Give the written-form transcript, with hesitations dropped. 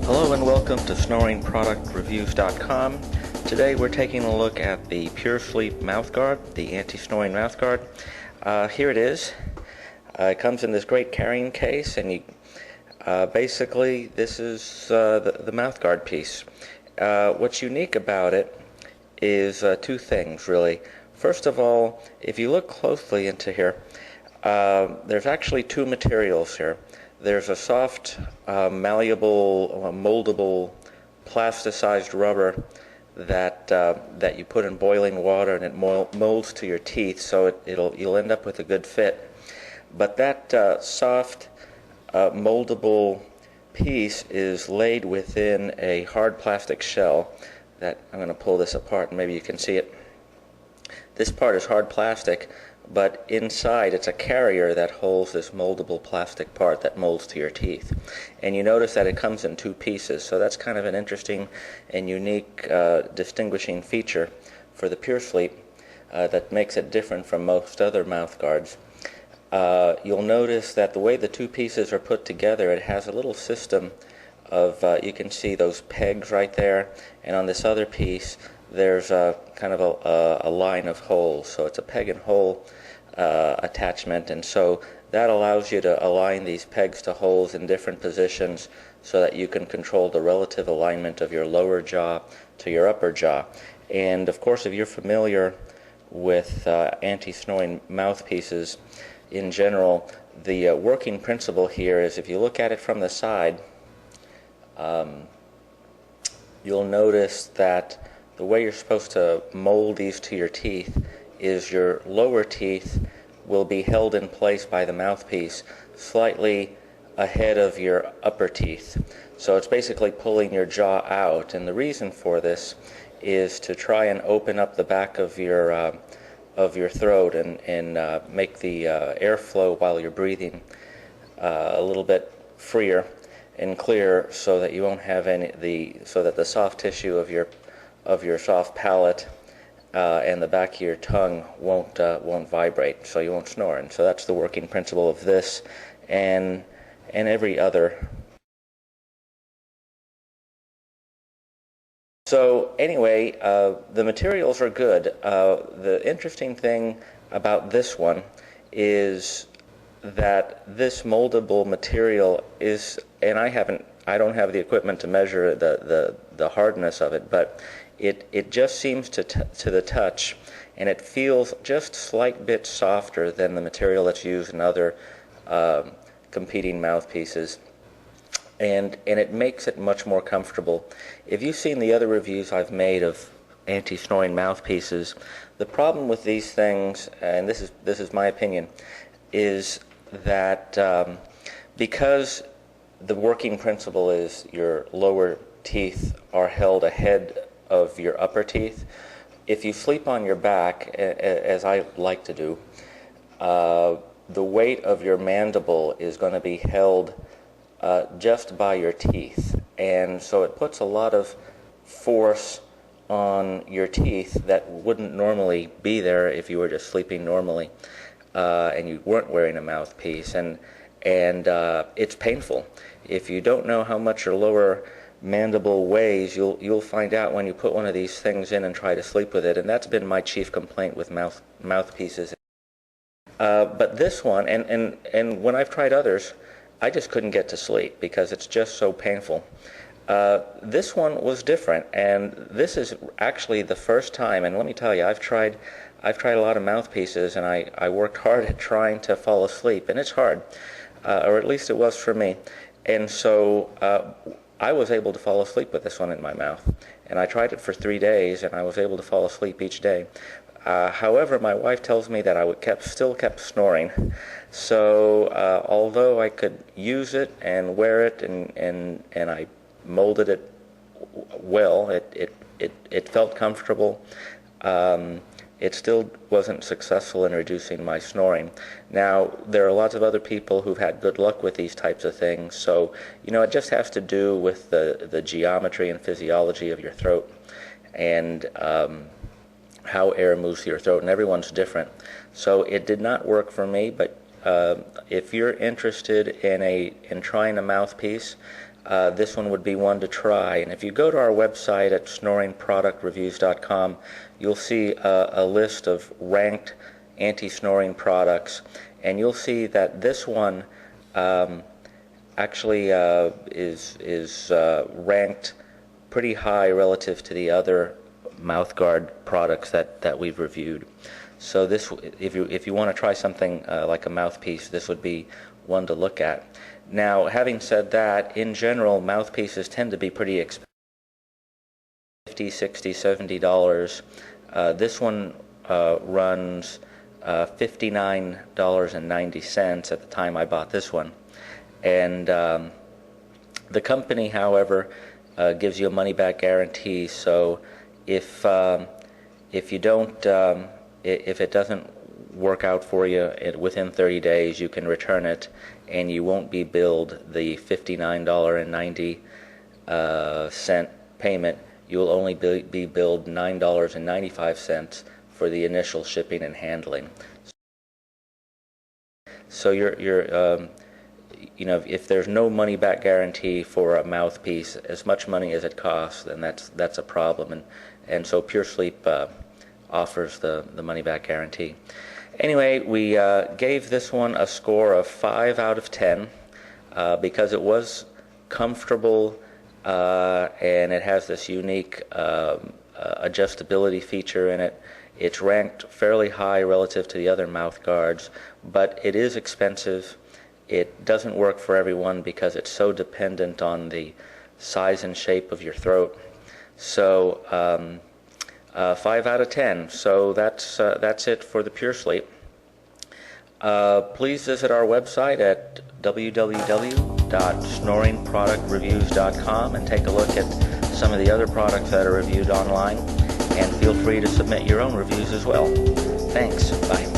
Hello and welcome to SnoringProductReviews.com. Today we're taking a look at the PureSleep Mouthguard, the anti-snoring mouthguard. Here it is. It comes in this great carrying case, and basically this is the mouthguard piece. What's unique about it is two things, really. First of all, if you look closely into here, there's actually two materials here. There's a soft, malleable, moldable, plasticized rubber that you put in boiling water, and it molds to your teeth, so you'll end up with a good fit. But that soft, moldable piece is laid within a hard plastic shell. That I'm going to pull this apart, and maybe you can see it. This part is hard plastic, but inside it's a carrier that holds this moldable plastic part that molds to your teeth. And you notice that it comes in two pieces, so that's kind of an interesting and unique distinguishing feature for the PureSleep that makes it different from most other mouth guards. You'll notice that the way the two pieces are put together, it has a little system of, you can see those pegs right there, and on this other piece there's a kind of a line of holes, so it's a peg and hole attachment, and so that allows you to align these pegs to holes in different positions so that you can control the relative alignment of your lower jaw to your upper jaw. And of course, if you're familiar with anti-snoring mouthpieces in general, the working principle here is, if you look at it from the side, you'll notice that the way you're supposed to mold these to your teeth is your lower teeth will be held in place by the mouthpiece slightly ahead of your upper teeth. So it's basically pulling your jaw out, and the reason for this is to try and open up the back of your throat and make the airflow while you're breathing a little bit freer and clearer, so that you won't have so that the soft tissue of your soft palate and the back of your tongue won't vibrate, so you won't snore. And so that's the working principle of this and every other. So anyway, the materials are good. The interesting thing about this one is that this moldable material is, and I don't have the equipment to measure the hardness of it, but it just seems to the touch, and it feels just a slight bit softer than the material that's used in other competing mouthpieces, and it makes it much more comfortable. If you've seen the other reviews I've made of anti-snoring mouthpieces, the problem with these things, and this is my opinion, is that because the working principle is your lower teeth are held ahead of your upper teeth, if you sleep on your back, as I like to do, the weight of your mandible is going to be held just by your teeth, and so it puts a lot of force on your teeth that wouldn't normally be there if you were just sleeping normally and you weren't wearing a mouthpiece, and it's painful. If you don't know how much your lower mandible weighs, you'll find out when you put one of these things in and try to sleep with it, and that's been my chief complaint with mouthpieces. But this one, and when I've tried others, I just couldn't get to sleep because it's just so painful. This one was different, and this is actually the first time, and let me tell you, I've tried a lot of mouthpieces, and I worked hard at trying to fall asleep, and it's hard, or at least it was for me. And so I was able to fall asleep with this one in my mouth, and I tried it for 3 days, and I was able to fall asleep each day. However, my wife tells me that I still kept snoring. So although I could use it and wear it, and I molded it well, it felt comfortable, it still wasn't successful in reducing my snoring. Now, there are lots of other people who've had good luck with these types of things, so it just has to do with the geometry and physiology of your throat, and how air moves through your throat, and everyone's different. So it did not work for me, but if you're interested in trying a mouthpiece, this one would be one to try. And if you go to our website at snoringproductreviews.com, you'll see a list of ranked anti-snoring products, and you'll see that this one actually is ranked pretty high relative to the other mouthguard products that we've reviewed. So this, if you want to try something like a mouthpiece, this would be one to look at. Now, having said that, in general, mouthpieces tend to be pretty expensive, $50, $60, $70. This one runs $59.90 at the time I bought this one. And the company, however, gives you a money-back guarantee. So if you don't, if it doesn't work out for you within 30 days, you can return it, and you won't be billed the $59.90 payment. You'll only be billed $9.95 for the initial shipping and handling. So you know, if there's no money-back guarantee for a mouthpiece, as much money as it costs, then that's a problem. And so PureSleep offers the money-back guarantee. Anyway, we gave this one a score of 5 out of 10 because it was comfortable and it has this unique adjustability feature in it. It's ranked fairly high relative to the other mouth guards, but it is expensive. It doesn't work for everyone because it's so dependent on the size and shape of your throat. So 5 out of 10. So that's it for the PureSleep. Please visit our website at www.snoringproductreviews.com and take a look at some of the other products that are reviewed online. And feel free to submit your own reviews as well. Thanks. Bye.